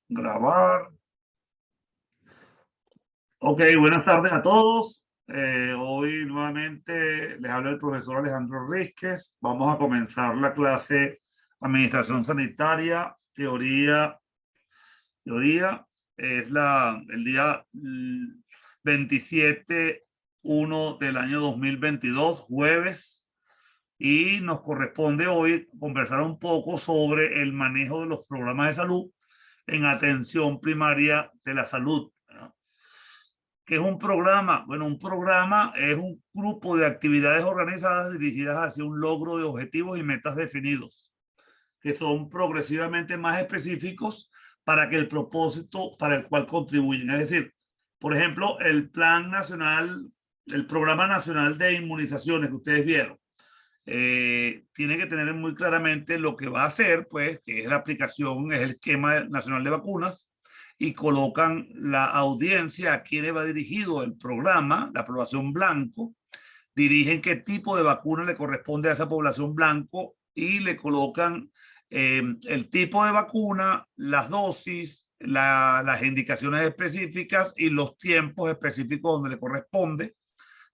Grabar. Ok, buenas tardes a todos. Hoy nuevamente les habla el profesor Alejandro Rísquez. Vamos a comenzar la clase Administración Sanitaria, Teoría. Es el día 27/1 del año 2022, jueves, y nos corresponde hoy conversar un poco sobre el manejo de los programas de salud en atención primaria de la salud. ¿Qué es un programa? Bueno, un programa es un grupo de actividades organizadas dirigidas hacia un logro de objetivos y metas definidos, que son progresivamente más específicos para que el propósito para el cual contribuyen. Es decir, por ejemplo, el Plan Nacional, el Programa Nacional de Inmunizaciones que ustedes vieron, tiene que tener muy claramente lo que va a hacer, pues, que es la aplicación, es el esquema nacional de vacunas, y colocan la audiencia a quienes va dirigido el programa, la población blanco, dirigen qué tipo de vacuna le corresponde a esa población blanco y le colocan el tipo de vacuna, las dosis, las indicaciones específicas y los tiempos específicos donde le corresponde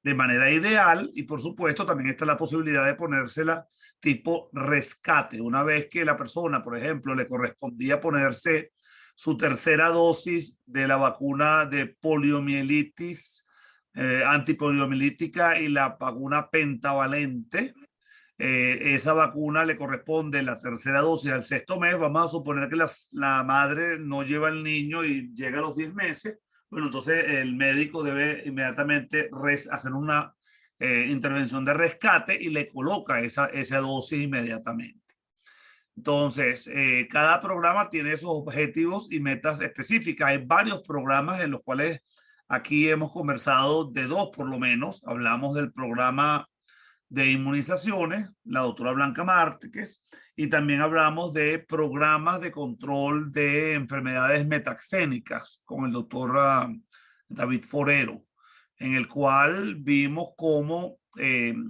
de manera ideal. Y por supuesto también está la posibilidad de ponérsela tipo rescate. Una vez que la persona, por ejemplo, le correspondía ponerse su tercera dosis de la vacuna de poliomielitis, antipoliomielítica, y la vacuna pentavalente, esa vacuna le corresponde la tercera dosis al sexto mes. Vamos a suponer que la madre no lleva al niño y llega a los 10 meses. Bueno, entonces el médico debe inmediatamente hacer una intervención de rescate y le coloca esa dosis inmediatamente. Entonces, cada programa tiene esos objetivos y metas específicas. Hay varios programas en los cuales aquí hemos conversado de dos por lo menos. Hablamos del programa de inmunizaciones, la doctora Blanca Márquez, y también hablamos de programas de control de enfermedades metaxénicas con el doctor David Forero, en el cual vimos cómo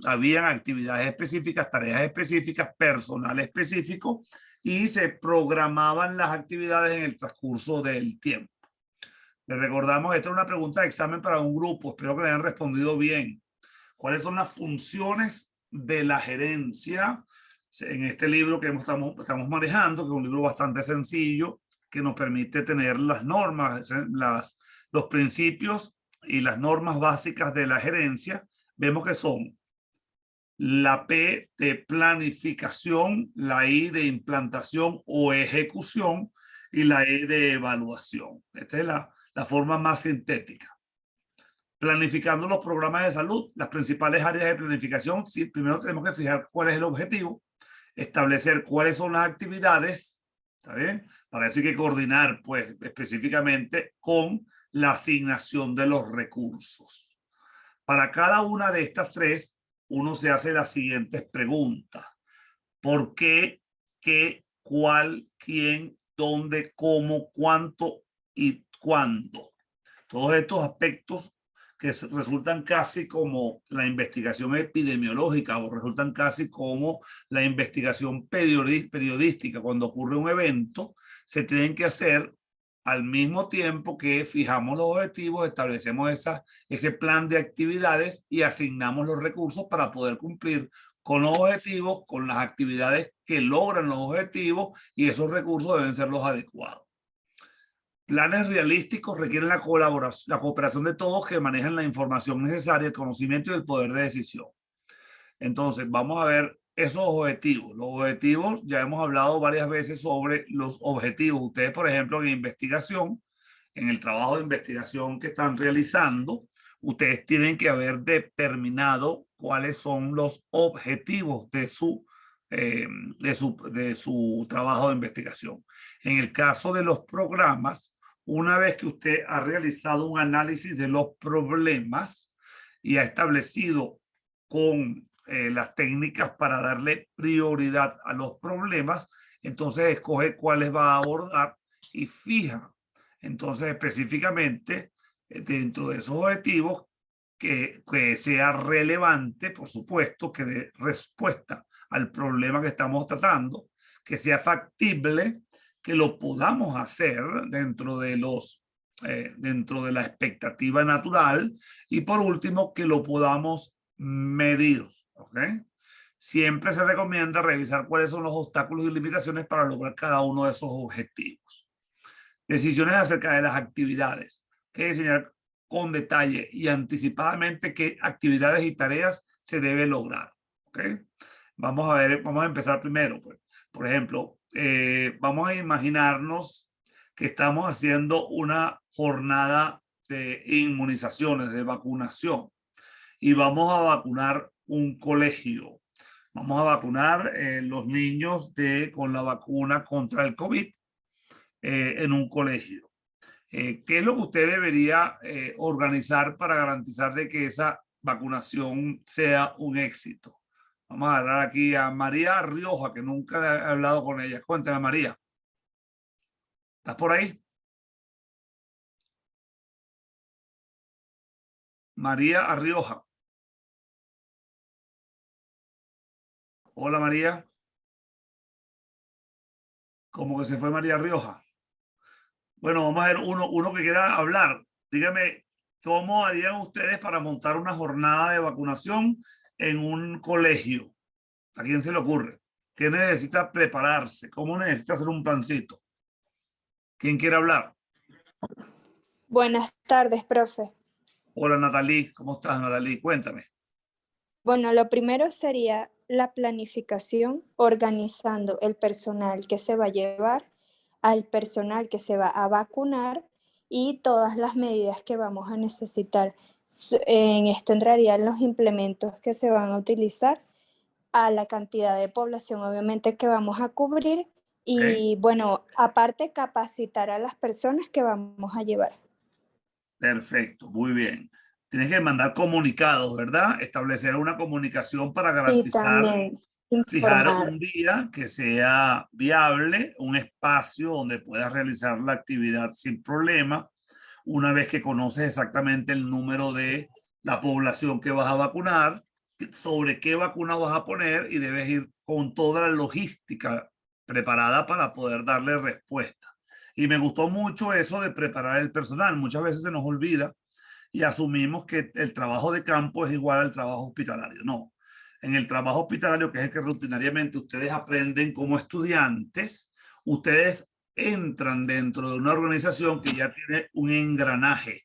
habían actividades específicas, tareas específicas, personal específico, y se programaban las actividades en el transcurso del tiempo. Les recordamos, esta es una pregunta de examen para un grupo, espero que le hayan respondido bien. ¿Cuáles son las funciones de la gerencia? En este libro que estamos manejando, que es un libro bastante sencillo, que nos permite tener las normas, los principios y las normas básicas de la gerencia, vemos que son la P de planificación, la I de implantación o ejecución y la E de evaluación. Esta es la forma más sintética. Planificando los programas de salud, las principales áreas de planificación. Sí, primero tenemos que fijar cuál es el objetivo, establecer cuáles son las actividades, ¿está bien? Para eso hay que coordinar, pues, específicamente con la asignación de los recursos. Para cada una de estas tres, uno se hace las siguientes preguntas: ¿por qué, qué, cuál, quién, dónde, cómo, cuánto y cuándo? Todos estos aspectos que resultan casi como la investigación epidemiológica o resultan casi como la investigación periodística. Cuando ocurre un evento, se tienen que hacer al mismo tiempo que fijamos los objetivos, establecemos ese plan de actividades y asignamos los recursos para poder cumplir con los objetivos, con las actividades que logran los objetivos, y esos recursos deben ser los adecuados. Planes realísticos requieren la cooperación de todos que manejan la información necesaria, el conocimiento y el poder de decisión. Entonces, vamos a ver esos objetivos. Los objetivos, ya hemos hablado varias veces sobre los objetivos. Ustedes, por ejemplo, en investigación, en el trabajo de investigación que están realizando, ustedes tienen que haber determinado cuáles son los objetivos de su trabajo de investigación. En el caso de los programas, una vez que usted ha realizado un análisis de los problemas y ha establecido con las técnicas para darle prioridad a los problemas, entonces escoge cuáles va a abordar y fija entonces específicamente dentro de esos objetivos que sea relevante, por supuesto, que dé respuesta al problema que estamos tratando, que sea factible, que lo podamos hacer dentro de dentro de la expectativa natural, y por último, que lo podamos medir. ¿Ok? Siempre se recomienda revisar cuáles son los obstáculos y limitaciones para lograr cada uno de esos objetivos. Decisiones acerca de las actividades. Que diseñar con detalle y anticipadamente qué actividades y tareas se debe lograr. ¿Ok? Vamos a ver, vamos a empezar primero. Pues. Por ejemplo, vamos a imaginarnos que estamos haciendo una jornada de inmunizaciones, de vacunación, y vamos a vacunar un colegio. Vamos a vacunar los niños con la vacuna contra el COVID en un colegio. ¿Qué es lo que usted debería organizar para garantizar de que esa vacunación sea un éxito? Vamos a hablar aquí a María Rioja, que nunca he hablado con ella. Cuéntame, María. ¿Estás por ahí? María Rioja. Hola, María. ¿Cómo que se fue María Rioja? Bueno, vamos a ver uno que quiera hablar. Dígame, ¿cómo harían ustedes para montar una jornada de vacunación en un colegio? ¿A quién se le ocurre? ¿Qué necesita prepararse? ¿Cómo necesita hacer un plancito? ¿Quién quiere hablar? Buenas tardes, profe. Hola, Natalie. ¿Cómo estás, Natalie? Cuéntame. Bueno, lo primero sería la planificación, organizando el personal que se va a llevar, al personal que se va a vacunar y todas las medidas que vamos a necesitar. En esto entrarían los implementos que se van a utilizar, a la cantidad de población obviamente que vamos a cubrir ¿Ok? y bueno, aparte capacitar a las personas que vamos a llevar. Perfecto, muy bien. Tienes que mandar comunicados, ¿verdad? Establecer una comunicación para Y garantizar, también fijar informar. un día que sea viable, un espacio donde puedas realizar la actividad sin problema. Una vez que conoces exactamente el número de la población que vas a vacunar, sobre qué vacuna vas a poner, y debes ir con toda la logística preparada para poder darle respuesta. Y me gustó mucho eso de preparar el personal. Muchas veces se nos olvida y asumimos que el trabajo de campo es igual al trabajo hospitalario. No. En el trabajo hospitalario, que es el que rutinariamente ustedes aprenden como estudiantes, ustedes entran dentro de una organización que ya tiene un engranaje,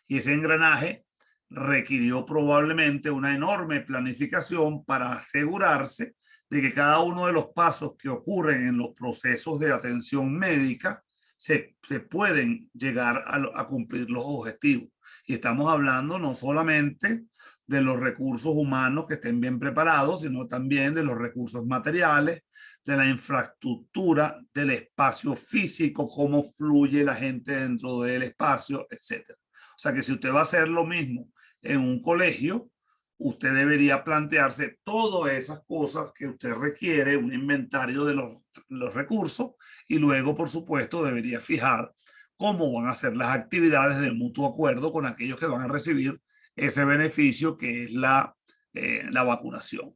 y ese engranaje requirió probablemente una enorme planificación para asegurarse de que cada uno de los pasos que ocurren en los procesos de atención médica se pueden llegar a cumplir los objetivos. Y estamos hablando no solamente de los recursos humanos que estén bien preparados, sino también de los recursos materiales, de la infraestructura, del espacio físico, cómo fluye la gente dentro del espacio, etc. O sea que si usted va a hacer lo mismo en un colegio, usted debería plantearse todas esas cosas que usted requiere, un inventario de los recursos, y luego, por supuesto, debería fijar cómo van a ser las actividades de mutuo acuerdo con aquellos que van a recibir ese beneficio que es la vacunación.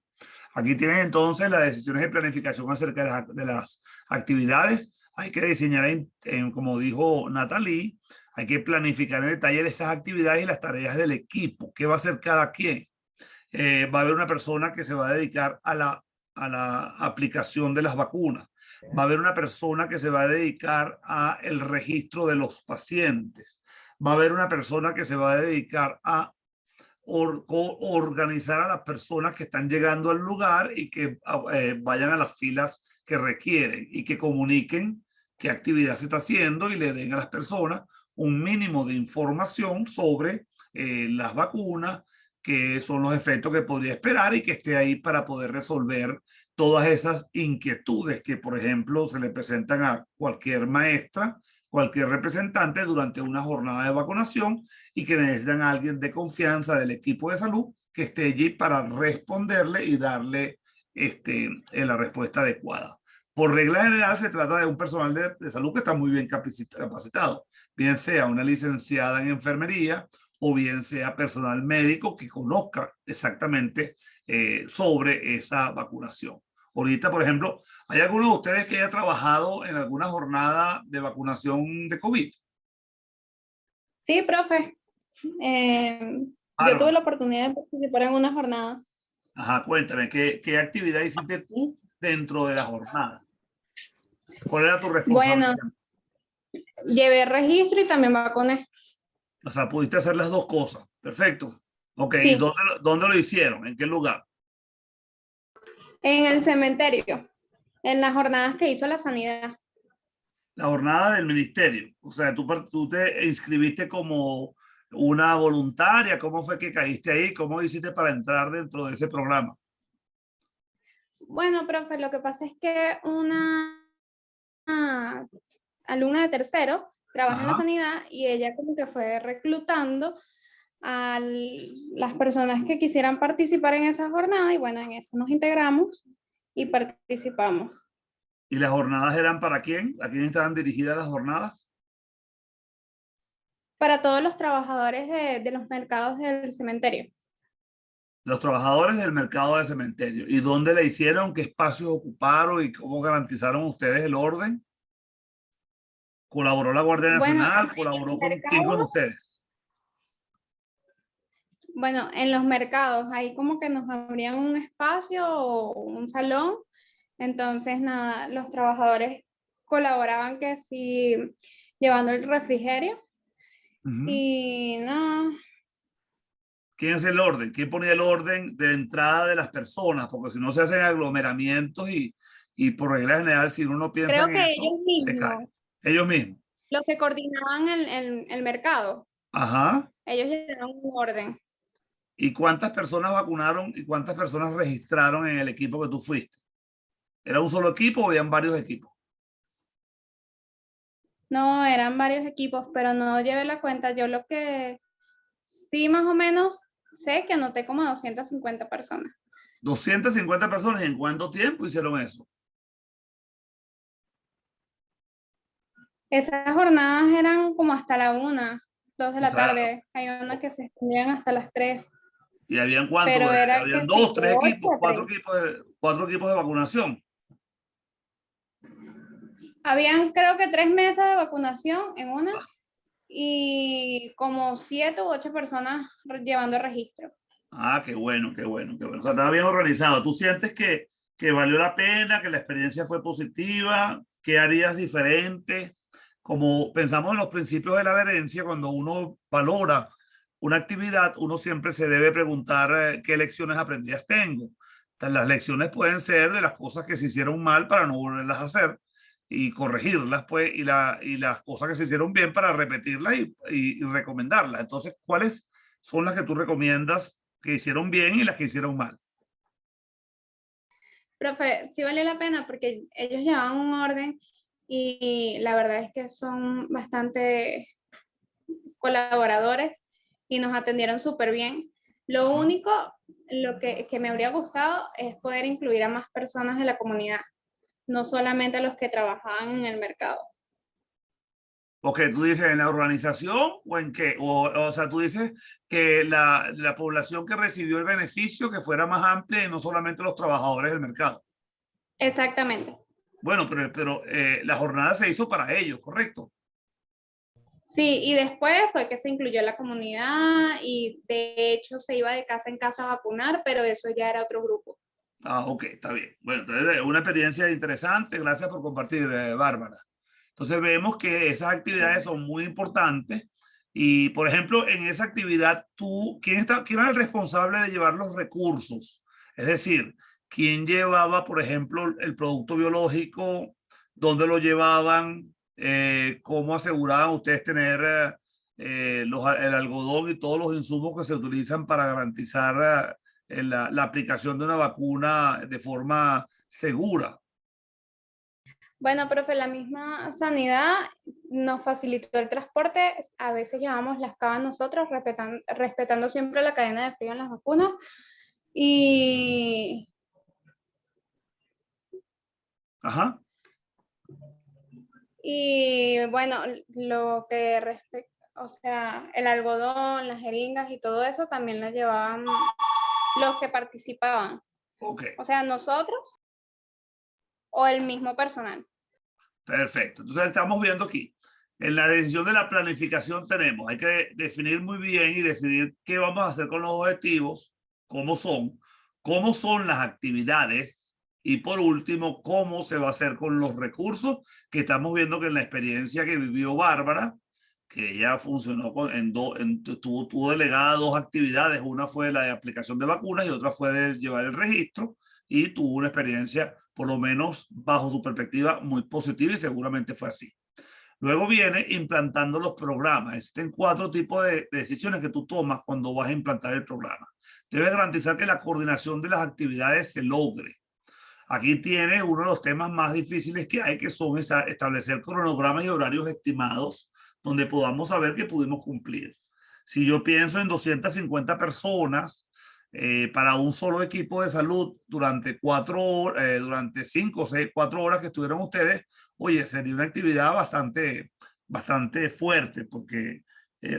Aquí tienen entonces las decisiones de planificación acerca de las actividades. Hay que diseñar, como dijo Natalie, hay que planificar en detalle esas actividades y las tareas del equipo. ¿Qué va a hacer cada quien? Va a haber una persona que se va a dedicar a la aplicación de las vacunas. Va a haber una persona que se va a dedicar a el registro de los pacientes. Va a haber una persona que se va a dedicar a organizar a las personas que están llegando al lugar y que vayan a las filas que requieren, y que comuniquen qué actividad se está haciendo y le den a las personas un mínimo de información sobre las vacunas, qué son los efectos que podría esperar, y que esté ahí para poder resolver todas esas inquietudes que, por ejemplo, se le presentan a cualquier maestra, cualquier representante durante una jornada de vacunación, y que necesitan a alguien de confianza del equipo de salud que esté allí para responderle y darle la respuesta adecuada. Por regla general, se trata de un personal de salud que está muy bien capacitado, bien sea una licenciada en enfermería o bien sea personal médico que conozca exactamente sobre esa vacunación. Ahorita, por ejemplo, ¿hay alguno de ustedes que haya trabajado en alguna jornada de vacunación de COVID? Sí, profe. Yo tuve Bárbara. la oportunidad de participar en una jornada. Ajá, cuéntame, ¿qué actividad hiciste tú dentro de la jornada? ¿Cuál era tu Bueno, responsabilidad? llevé registro y también vacuné. O sea, pudiste hacer las dos cosas. Perfecto. Ok, ¿y Sí, dónde lo hicieron? ¿En qué lugar? en el cementerio, en las jornadas que hizo la sanidad. La jornada del ministerio. O sea, tú te inscribiste como una voluntaria. ¿Cómo fue que caíste ahí? ¿Cómo hiciste para entrar dentro de ese programa? Bueno, profe, lo que pasa es que una alumna de tercero trabaja en la Ajá. sanidad y ella como que fue reclutando a las personas que quisieran participar en esa jornada y bueno, en eso nos integramos y participamos. ¿Y las jornadas eran para quién? ¿A quién estaban dirigidas las jornadas? Para todos los trabajadores de los mercados del cementerio. Los trabajadores del mercado de cementerio. ¿Y dónde la hicieron? ¿Qué espacios ocuparon? ¿Y cómo garantizaron ustedes el orden? ¿Colaboró la Guardia Bueno, Nacional? en ¿Colaboró los con quién con mercados, ustedes? bueno, en los mercados, ahí como que nos abrían un espacio o un salón. Entonces, nada, los trabajadores colaboraban que sí, llevando el refrigerio Ujú. y nada. ¿Quién es el orden? ¿Quién ponía el orden de entrada de las personas? Porque si no se hacen aglomeramientos y por regla general, si uno no piensa Creo en que eso, ellos se cae. mismos, Ellos mismos. los que coordinaban el mercado, Ajá. ellos llevaban un orden. ¿Y cuántas personas vacunaron y cuántas personas registraron en el equipo que tú fuiste? ¿Era un solo equipo o habían varios equipos? No, eran varios equipos, pero no llevé la cuenta. Yo lo que sí más o menos sé que anoté como 250 personas. 250 personas. ¿En cuánto tiempo hicieron eso? Esas jornadas eran como hasta la 1, 2 de O la sea, tarde. Hay unas que se extendían hasta las 3, ¿y habían cuántos? pero era que Habían sí, dos, de tres 8 equipos, a 3. cuatro equipos de vacunación. Habían creo que 3 mesas de vacunación en una y como 7 u 8 personas llevando registro. Ah, qué bueno, qué bueno, qué bueno. O sea, estaba bien organizado. ¿Tú sientes que valió la pena, que la experiencia fue positiva? ¿Qué harías diferente? Como pensamos en los principios de la adherencia, cuando uno valora una actividad, uno siempre se debe preguntar qué lecciones aprendidas tengo. Entonces, las lecciones pueden ser de las cosas que se hicieron mal para no volverlas a hacer y corregirlas, pues, y las cosas que se hicieron bien para repetirlas y recomendarlas. Entonces, ¿cuáles son las que tú recomiendas que hicieron bien y las que hicieron mal? Profe, sí valió la pena porque ellos llevaban un orden y la verdad es que son bastante colaboradores y nos atendieron súper bien. Lo Ajá. único que me habría gustado es poder incluir a más personas de la comunidad, no solamente a los que trabajaban en el mercado. Ok, tú dices en la organización o en qué, o sea, tú dices que la población que recibió el beneficio que fuera más amplia y no solamente los trabajadores del mercado. Exactamente. Bueno, pero la jornada se hizo para ellos, ¿correcto? Sí, y después fue que se incluyó la comunidad y de hecho se iba de casa en casa a vacunar, pero eso ya era otro grupo. Ah, ok, está bien. Bueno, entonces una experiencia interesante. Gracias por compartir, Bárbara. Entonces vemos que esas actividades son muy importantes y, por ejemplo, en esa actividad, ¿quién era el responsable de llevar los recursos? Es decir, ¿quién llevaba, por ejemplo, el producto biológico? ¿Dónde lo llevaban? ¿Cómo aseguraban ustedes tener el algodón y todos los insumos que se utilizan para garantizar la aplicación de una vacuna de forma segura? Bueno, profe, la misma sanidad nos facilitó el transporte. A veces llevamos las cavas nosotros, respetando siempre la cadena de frío en las vacunas. Y, Ajá. y bueno, lo que respecta, o sea, el algodón, las jeringas y todo eso también lo llevaban los que participaban. Ok. O sea, nosotros o el mismo personal. Perfecto. Entonces estamos viendo aquí. En la decisión de la planificación hay que definir muy bien y decidir qué vamos a hacer con los objetivos, cómo son las actividades y por último, cómo se va a hacer con los recursos, que estamos viendo que en la experiencia que vivió Bárbara, que ella funcionó tuvo delegada dos actividades, una fue la de aplicación de vacunas y otra fue de llevar el registro, y tuvo una experiencia, por lo menos bajo su perspectiva, muy positiva y seguramente fue así. Luego viene implantando los programas. Existen 4 tipos de decisiones que tú tomas cuando vas a implantar el programa. Debes garantizar que la coordinación de las actividades se logre. Aquí tiene uno de los temas más difíciles que hay, que son establecer cronogramas y horarios estimados donde podamos saber que pudimos cumplir. Si yo pienso en 250 personas para un solo equipo de salud durante 5 o 6, 4 horas que estuvieron ustedes, oye, sería una actividad bastante fuerte, porque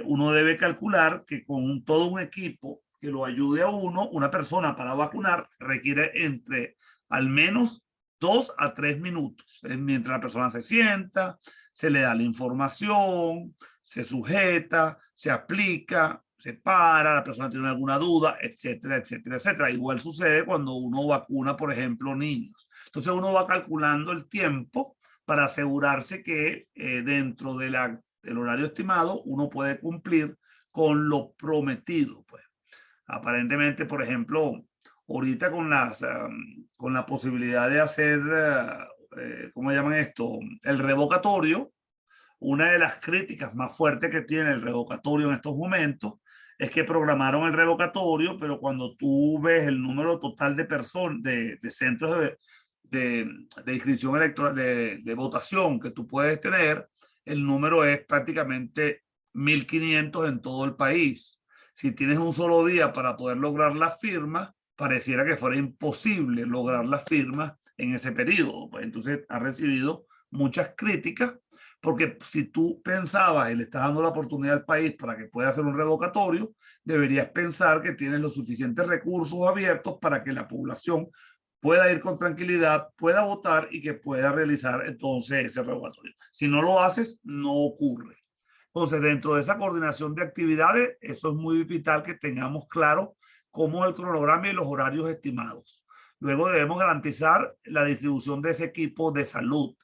uno debe calcular que con todo un equipo que lo ayude a uno, una persona para vacunar requiere entre al menos 2 a 3 minutos. Mientras la persona se sienta, se le da la información, se sujeta, se aplica, se para, la persona tiene alguna duda, etcétera, etcétera, etcétera. Igual sucede cuando uno vacuna, por ejemplo, niños. Entonces uno va calculando el tiempo para asegurarse que dentro del horario estimado uno puede cumplir con lo prometido. Pues. Aparentemente, por ejemplo, ahorita con la posibilidad de hacer, ¿cómo llaman esto? El revocatorio. Una de las críticas más fuertes que tiene el revocatorio en estos momentos es que programaron el revocatorio, pero cuando tú ves el número total de personas, de centros de inscripción electoral, de votación que tú puedes tener, el número es prácticamente 1.500 en todo el país. Si tienes un solo día para poder lograr las firmas, pareciera que fuera imposible lograr las firmas en ese periodo. Pues entonces ha recibido muchas críticas, porque si tú pensabas y le estás dando la oportunidad al país para que pueda hacer un revocatorio, deberías pensar que tienes los suficientes recursos abiertos para que la población pueda ir con tranquilidad, pueda votar y que pueda realizar entonces ese revocatorio. Si no lo haces, no ocurre. Entonces, dentro de esa coordinación de actividades, eso es muy vital que tengamos claro cómo es el cronograma y los horarios estimados. Luego debemos garantizar la distribución de ese equipo de salud.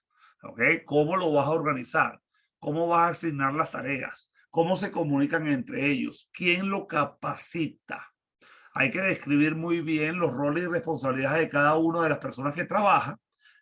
¿Okay? ¿Cómo lo vas a organizar? ¿Cómo vas a asignar las tareas? ¿Cómo se comunican entre ellos? ¿Quién lo capacita? Hay que describir muy bien los roles y responsabilidades de cada una de las personas que trabajan,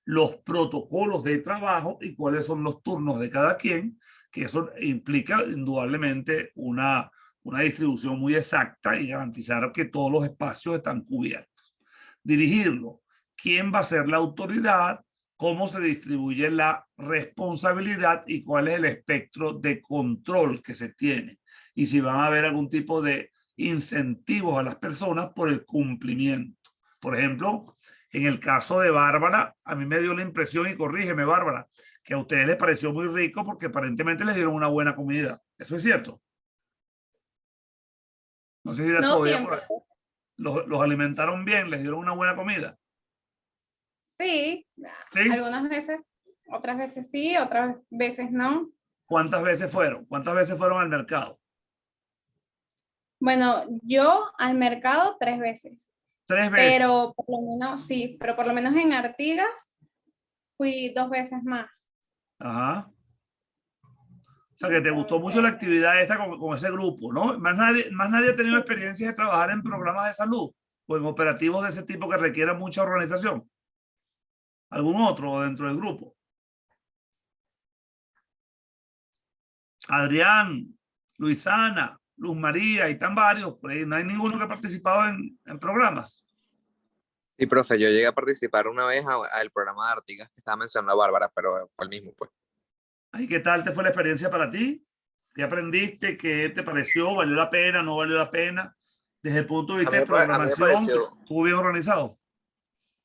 los protocolos de trabajo y cuáles son los turnos de cada quien, que eso implica indudablemente una distribución muy exacta y garantizar que todos los espacios están cubiertos. Dirigirlo. ¿Quién va a ser la autoridad? ¿Cómo se distribuye la responsabilidad y cuál es el espectro de control que se tiene? Y si van a haber algún tipo de incentivos a las personas por el cumplimiento. Por ejemplo, en el caso de Bárbara, a mí me dio la impresión, y corrígeme Bárbara, que a ustedes les pareció muy rico porque aparentemente les dieron una buena comida. ¿Eso es cierto? No sé si era No siempre. Los alimentaron bien, les dieron una buena comida. Sí, ¿Sí? Algunas veces, otras veces sí, otras veces no. ¿Cuántas veces fueron? ¿Cuántas veces fueron al mercado? Bueno, yo al mercado 3 veces. 3 veces. Pero por lo menos, sí, pero por lo menos en Artigas fui 2 veces más. Ajá. O sea, que te gustó mucho la actividad esta con ese grupo, ¿no? Más nadie ha tenido experiencia de trabajar en programas de salud o en operativos de ese tipo que requieran mucha organización. ¿Algún otro dentro del grupo? Adrián, Luisana, Luz María, y tan varios, por ahí no hay ninguno que ha participado en programas. Sí, profe, yo llegué a participar una vez al programa de Artigas que estaba mencionando Bárbara, pero fue el mismo, pues. ¿Y qué tal te fue la experiencia para ti? ¿Qué aprendiste? ¿Qué te pareció? ¿Valió la pena? ¿No valió la pena? Desde el punto de vista de programación, ¿estuvo bien organizado?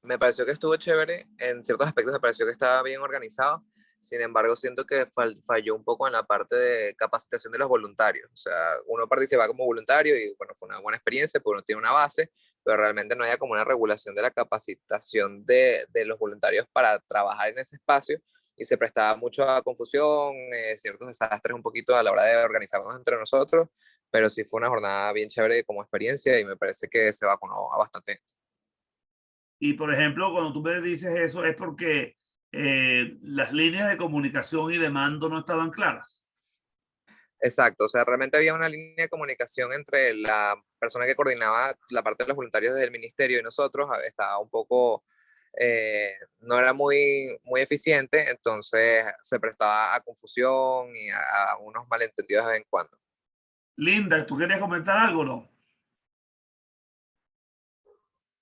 Me pareció que estuvo chévere, en ciertos aspectos me pareció que estaba bien organizado. Sin embargo, siento que falló un poco en la parte de capacitación de los voluntarios. O sea, uno participa como voluntario y bueno, fue una buena experiencia porque uno tiene una base, pero realmente no había como una regulación de la capacitación de los voluntarios para trabajar en ese espacio y se prestaba mucho a confusión, ciertos desastres un poquito a la hora de organizarnos entre nosotros, pero sí fue una jornada bien chévere como experiencia y me parece que se vacunó a bastante gente. Y por ejemplo, cuando tú me dices eso es porque las líneas de comunicación y de mando no estaban claras. Exacto, o sea, realmente había una línea de comunicación entre la persona que coordinaba la parte de los voluntarios desde el ministerio y nosotros, estaba un poco, no era muy eficiente, entonces se prestaba a confusión y a unos malentendidos de vez en cuando. Linda, ¿tú querías comentar algo, no?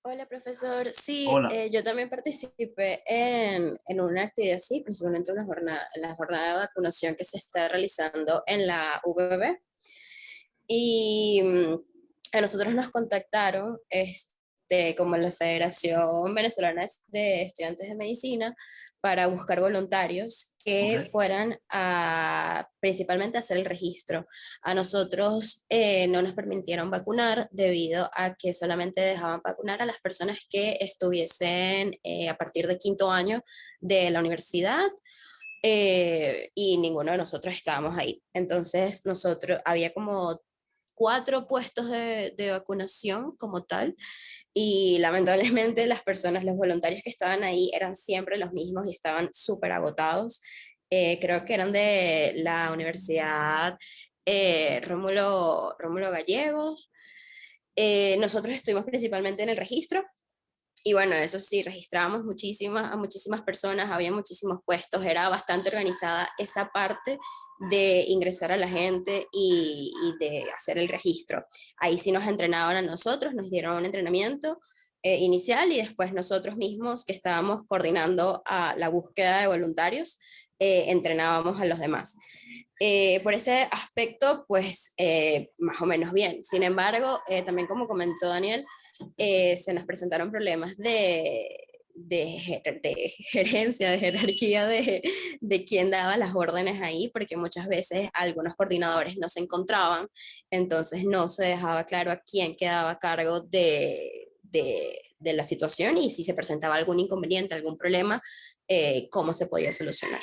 Hola, profesor. Sí, Hola. yo también participé en una actividad así, principalmente en la jornada de vacunación que se está realizando en la UVB. Y a nosotros nos contactaron, como la Federación Venezolana de Estudiantes de Medicina, para buscar voluntarios que Okay. fueran a principalmente a hacer el registro. A nosotros no nos permitieron vacunar debido a que solamente dejaban vacunar a las personas que estuviesen a partir de quinto año de la universidad, y ninguno de nosotros estábamos ahí. Entonces, había como 4 puestos de vacunación como tal, y lamentablemente las personas, los voluntarios que estaban ahí eran siempre los mismos y estaban súper agotados. Creo que eran de la Universidad Rómulo Gallegos. Nosotros estuvimos principalmente en el registro. Y bueno, eso sí, registrábamos a muchísimas personas, había muchísimos puestos, era bastante organizada esa parte de ingresar a la gente y de hacer el registro. Ahí sí nos entrenaban a nosotros, nos dieron un entrenamiento inicial, y después nosotros mismos que estábamos coordinando a la búsqueda de voluntarios, entrenábamos a los demás. Por ese aspecto, pues más o menos bien. Sin embargo, también como comentó Daniel, se nos presentaron problemas de gerencia, de jerarquía de quién daba las órdenes ahí, porque muchas veces algunos coordinadores no se encontraban, entonces no se dejaba claro a quién quedaba a cargo de la situación, y si se presentaba algún inconveniente, algún problema, cómo se podía solucionar.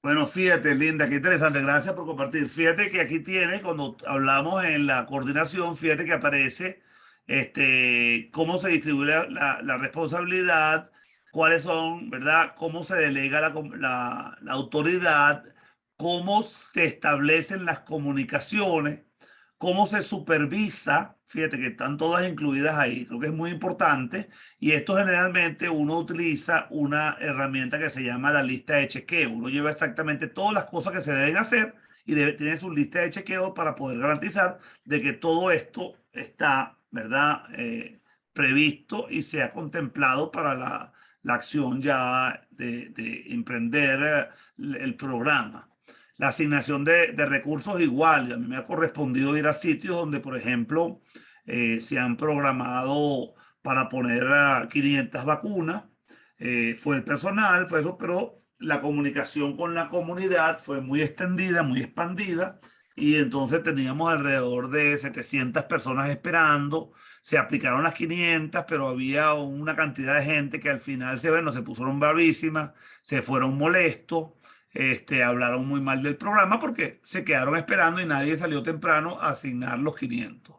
Bueno, fíjate, Linda, qué interesante. Gracias por compartir. Fíjate que aquí tiene, cuando hablamos en la coordinación, fíjate que aparece cómo se distribuye la responsabilidad, cuáles son, ¿verdad? Cómo se delega la autoridad, cómo se establecen las comunicaciones, cómo se supervisa. Fíjate que están todas incluidas ahí. Creo que es muy importante. Y esto generalmente uno utiliza una herramienta que se llama la lista de chequeo. Uno lleva exactamente todas las cosas que se deben hacer y tiene su lista de chequeo para poder garantizar de que todo esto está, ¿verdad? Previsto y se ha contemplado para la acción ya de emprender el programa. La asignación de recursos igual. A mí me ha correspondido ir a sitios donde, por ejemplo, se han programado para poner a 500 vacunas. Fue el personal, fue eso, pero la comunicación con la comunidad fue muy extendida, muy expandida, y entonces teníamos alrededor de 700 personas esperando. Se aplicaron las 500, pero había una cantidad de gente que al final se pusieron bravísimas, se fueron molestos, hablaron muy mal del programa porque se quedaron esperando y nadie salió temprano a asignar los 500.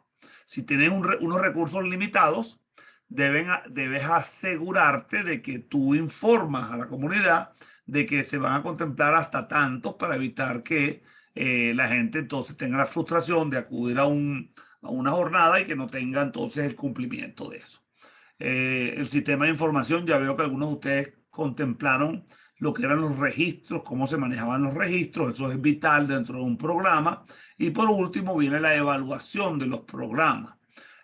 Si tienes unos recursos limitados, debes asegurarte de que tú informas a la comunidad de que se van a contemplar hasta tantos para evitar que la gente entonces tenga la frustración de acudir a una jornada y que no tenga entonces el cumplimiento de eso. El sistema de información, ya veo que algunos de ustedes contemplaron lo que eran los registros, cómo se manejaban los registros, eso es vital dentro de un programa. Y por último viene la evaluación de los programas.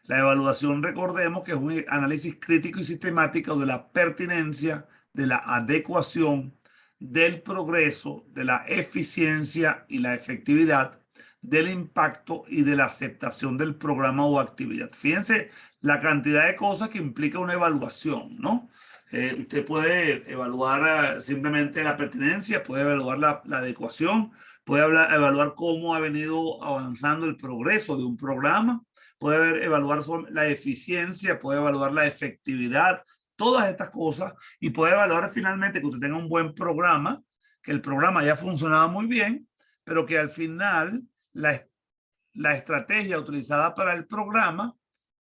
La evaluación, recordemos que es un análisis crítico y sistemático de la pertinencia, de la adecuación, del progreso, de la eficiencia y la efectividad, del impacto y de la aceptación del programa o actividad. Fíjense la cantidad de cosas que implica una evaluación, ¿no? Usted puede evaluar simplemente la pertinencia, puede evaluar la adecuación, puede evaluar cómo ha venido avanzando el progreso de un programa, puede evaluar la eficiencia, puede evaluar la efectividad, todas estas cosas, y puede evaluar finalmente que usted tenga un buen programa, que el programa haya funcionado muy bien, pero que al final la estrategia utilizada para el programa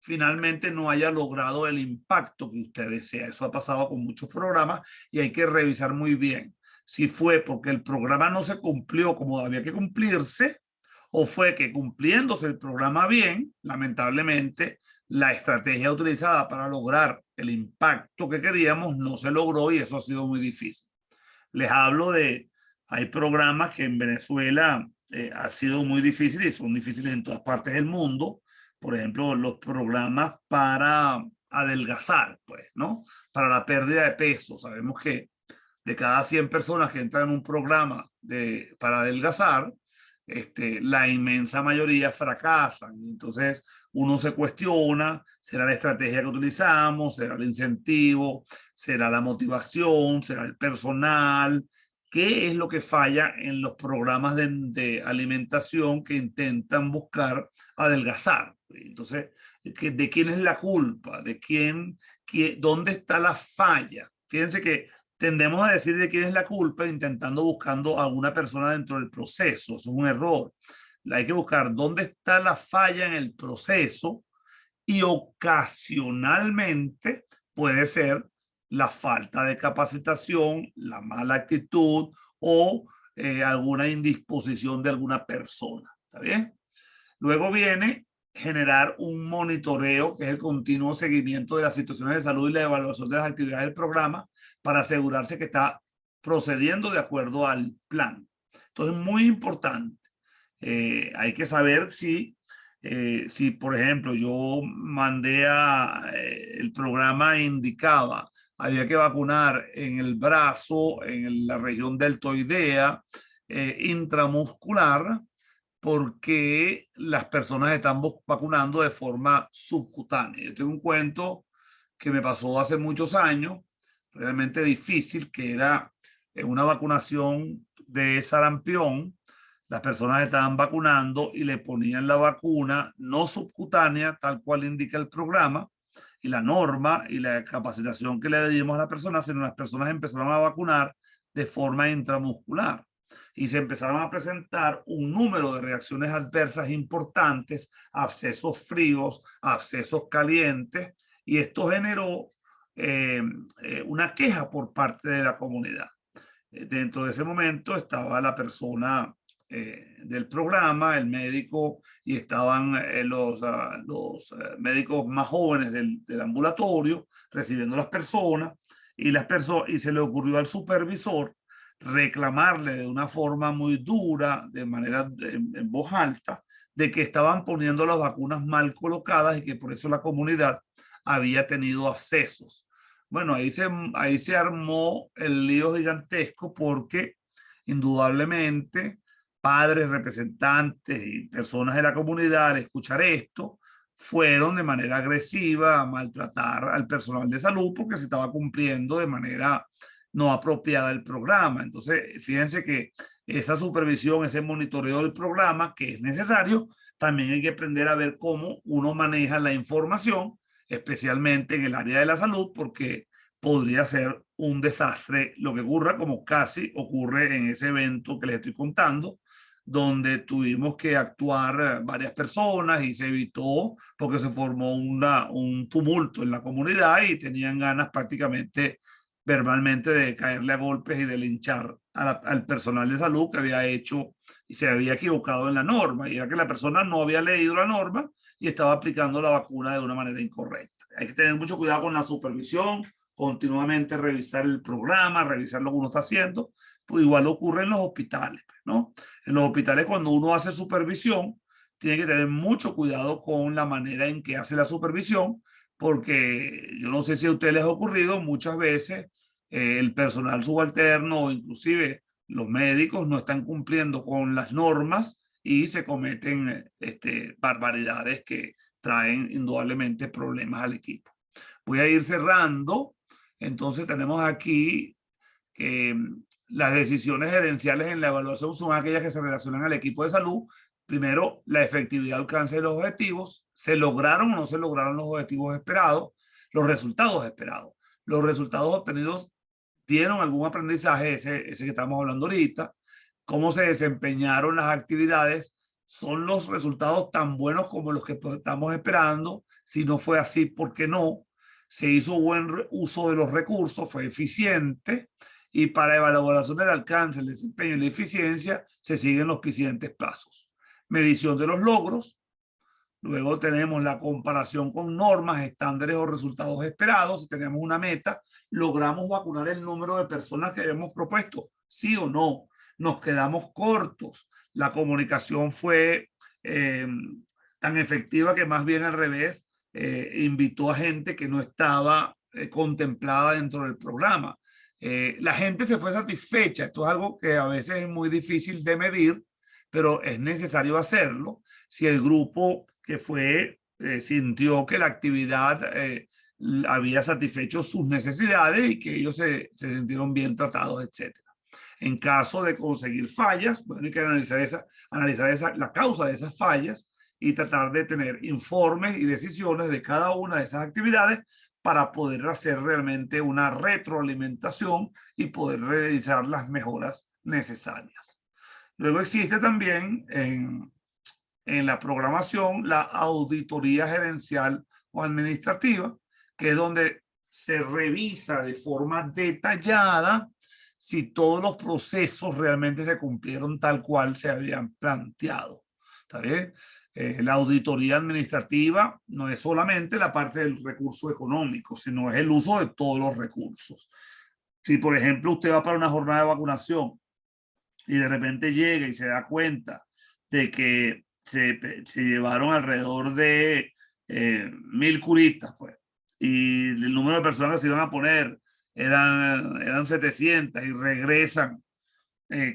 finalmente no haya logrado el impacto que usted desea. Eso ha pasado con muchos programas y hay que revisar muy bien si fue porque el programa no se cumplió como había que cumplirse, o fue que cumpliéndose el programa bien, lamentablemente, la estrategia utilizada para lograr el impacto que queríamos no se logró y eso ha sido muy difícil. Les hablo hay programas que en Venezuela ha sido muy difícil y son difíciles en todas partes del mundo. Por ejemplo, los programas para adelgazar, pues, ¿no? Para la pérdida de peso. Sabemos que de cada 100 personas que entran en un programa para adelgazar, la inmensa mayoría fracasan. Entonces, uno se cuestiona, ¿será la estrategia que utilizamos? ¿Será el incentivo? ¿Será la motivación? ¿Será el personal? ¿Qué es lo que falla en los programas de alimentación que intentan buscar adelgazar? Entonces, ¿de quién es la culpa? ¿Dónde está la falla? Fíjense que tendemos a decir de quién es la culpa buscando a alguna persona dentro del proceso. Eso es un error. Hay que buscar dónde está la falla en el proceso y ocasionalmente puede ser la falta de capacitación, la mala actitud o alguna indisposición de alguna persona. ¿Está bien? Luego viene generar un monitoreo, que es el continuo seguimiento de las situaciones de salud y la evaluación de las actividades del programa para asegurarse que está procediendo de acuerdo al plan. Entonces, muy importante. Hay que saber si, por ejemplo, yo mandé el programa indicaba, había que vacunar en el brazo, en la región deltoidea, intramuscular, porque las personas están vacunando de forma subcutánea. Yo tengo un cuento que me pasó hace muchos años, realmente difícil, que era una vacunación de sarampión. Las personas estaban vacunando y le ponían la vacuna no subcutánea, tal cual indica el programa y la norma y la capacitación que le dimos a las personas, sino las personas empezaron a vacunar de forma intramuscular y se empezaron a presentar un número de reacciones adversas importantes, abscesos fríos, abscesos calientes, y esto generó una queja por parte de la comunidad. Dentro de ese momento estaba la persona del programa, el médico, y estaban los médicos más jóvenes del ambulatorio recibiendo las personas, y se le ocurrió al supervisor reclamarle de una forma muy dura, de manera en voz alta, de que estaban poniendo las vacunas mal colocadas y que por eso la comunidad había tenido abscesos. Bueno, ahí se armó el lío gigantesco porque indudablemente padres, representantes y personas de la comunidad al escuchar esto fueron de manera agresiva a maltratar al personal de salud porque se estaba cumpliendo de manera no apropiada el programa. Entonces, fíjense que esa supervisión, ese monitoreo del programa que es necesario, también hay que aprender a ver cómo uno maneja la información, especialmente en el área de la salud, porque podría ser un desastre lo que ocurra, como casi ocurre en ese evento que les estoy contando, donde tuvimos que actuar varias personas y se evitó porque se formó un tumulto en la comunidad y tenían ganas prácticamente verbalmente de caerle a golpes y de linchar al personal de salud que había hecho y se había equivocado en la norma, y era que la persona no había leído la norma y estaba aplicando la vacuna de una manera incorrecta. Hay que tener mucho cuidado con la supervisión, continuamente revisar el programa, revisar lo que uno está haciendo. Pues igual ocurre en los hospitales, ¿no? En los hospitales, cuando uno hace supervisión, tiene que tener mucho cuidado con la manera en que hace la supervisión, porque yo no sé si a ustedes les ha ocurrido, muchas veces el personal subalterno o inclusive los médicos no están cumpliendo con las normas y se cometen barbaridades que traen indudablemente problemas al equipo. Voy a ir cerrando. Entonces tenemos aquí que las decisiones gerenciales en la evaluación son aquellas que se relacionan al equipo de salud. Primero, la efectividad al alcance de los objetivos. ¿Se lograron o no se lograron los objetivos esperados? Los resultados esperados. Los resultados obtenidos dieron algún aprendizaje, ese que estamos hablando ahorita. ¿Cómo se desempeñaron las actividades? ¿Son los resultados tan buenos como los que estamos esperando? Si no fue así, ¿por qué no? Se hizo buen uso de los recursos, fue eficiente. Y para evaluación del alcance, el desempeño y la eficiencia, se siguen los siguientes pasos. Medición de los logros. Luego tenemos la comparación con normas, estándares o resultados esperados. Si tenemos una meta, logramos vacunar el número de personas que habíamos propuesto, sí o no. Nos quedamos cortos. La comunicación fue tan efectiva que más bien al revés, invitó a gente que no estaba contemplada dentro del programa. La gente se fue satisfecha. Esto es algo que a veces es muy difícil de medir, pero es necesario hacerlo. Si el grupo que fue sintió que la actividad había satisfecho sus necesidades y que ellos se sintieron bien tratados, etc. En caso de conseguir fallas, bueno, hay que analizar la causa de esas fallas y tratar de tener informes y decisiones de cada una de esas actividades para poder hacer realmente una retroalimentación y poder realizar las mejoras necesarias. Luego existe también en la programación la auditoría gerencial o administrativa, que es donde se revisa de forma detallada si todos los procesos realmente se cumplieron tal cual se habían planteado. ¿Está bien? La auditoría administrativa no es solamente la parte del recurso económico, sino es el uso de todos los recursos. Si, por ejemplo, usted va para una jornada de vacunación y de repente llega y se da cuenta de que se llevaron alrededor de 1000 curitas, pues, y el número de personas que se iban a poner eran 700 y regresan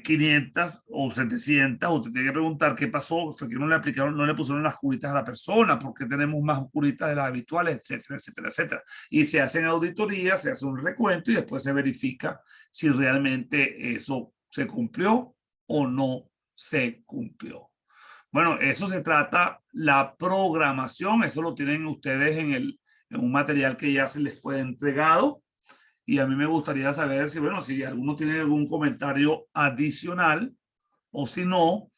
500 o 700, usted tiene que preguntar qué pasó, fue que no le pusieron las curitas a la persona, por qué tenemos más curitas de las habituales, etcétera, etcétera, etcétera. Y se hacen auditorías, se hace un recuento y después se verifica si realmente eso se cumplió o no se cumplió. Bueno, eso se trata la programación, eso lo tienen ustedes en un material que ya se les fue entregado. Y a mí me gustaría saber si, bueno, si alguno tiene algún comentario adicional o si no,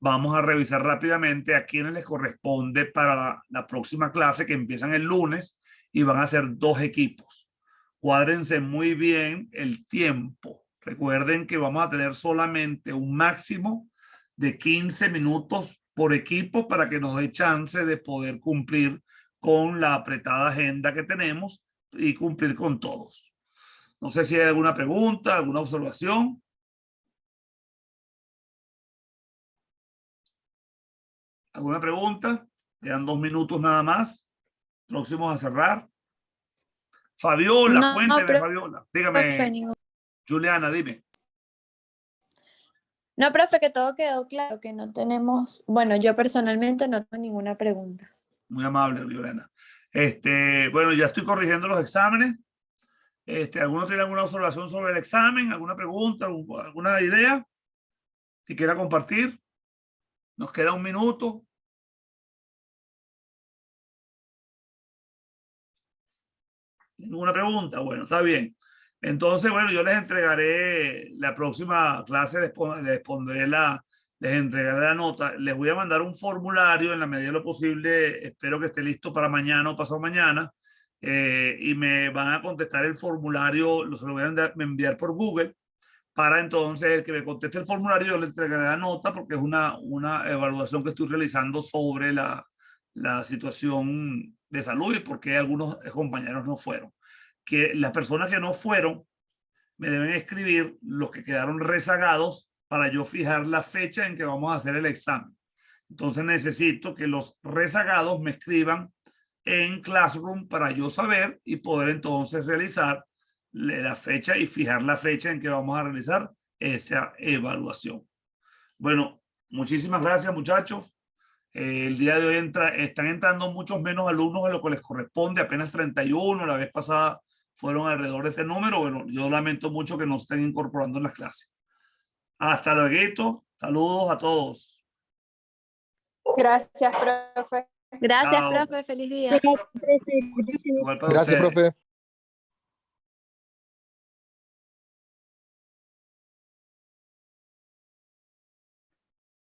vamos a revisar rápidamente a quienes les corresponde para la próxima clase que empiezan el lunes y van a ser 2 equipos. Cuádrense muy bien el tiempo. Recuerden que vamos a tener solamente un máximo de 15 minutos por equipo para que nos dé chance de poder cumplir con la apretada agenda que tenemos y cumplir con todos. No sé si hay alguna pregunta, alguna observación. ¿Alguna pregunta? Quedan 2 minutos nada más. Próximos a cerrar. Fabiola, cuénteme, Fabiola. Dígame, Juliana, dime. No, profe, que todo quedó claro, que no tenemos, bueno, yo personalmente no tengo ninguna pregunta. Muy amable, Juliana. Bueno, ya estoy corrigiendo los exámenes. ¿Alguno tiene alguna observación sobre el examen? ¿Alguna pregunta? ¿Alguna idea que quiera compartir? Nos queda 1 minuto. ¿Ninguna pregunta? Bueno, está bien. Entonces, bueno, yo les entregaré la próxima clase, les entregaré la nota. Les voy a mandar un formulario en la medida de lo posible. Espero que esté listo para mañana o pasado mañana. Y me van a contestar el formulario, se lo voy a enviar por Google, para entonces el que me conteste el formulario yo le entregaré la nota porque es una evaluación que estoy realizando sobre la situación de salud y por qué algunos compañeros no fueron. Que las personas que no fueron me deben escribir los que quedaron rezagados para yo fijar la fecha en que vamos a hacer el examen. Entonces necesito que los rezagados me escriban en Classroom para yo saber y poder entonces realizar la fecha y fijar la fecha en que vamos a realizar esa evaluación. Bueno, muchísimas gracias, muchachos. El día de hoy están entrando muchos menos alumnos de lo que les corresponde, apenas 31, la vez pasada fueron alrededor de este número. Bueno, yo lamento mucho que no estén incorporando en las clases. Hasta luego. Saludos a todos. Gracias, profe. Gracias, Chao. profe. Feliz día. Igual para Gracias, ustedes. profe.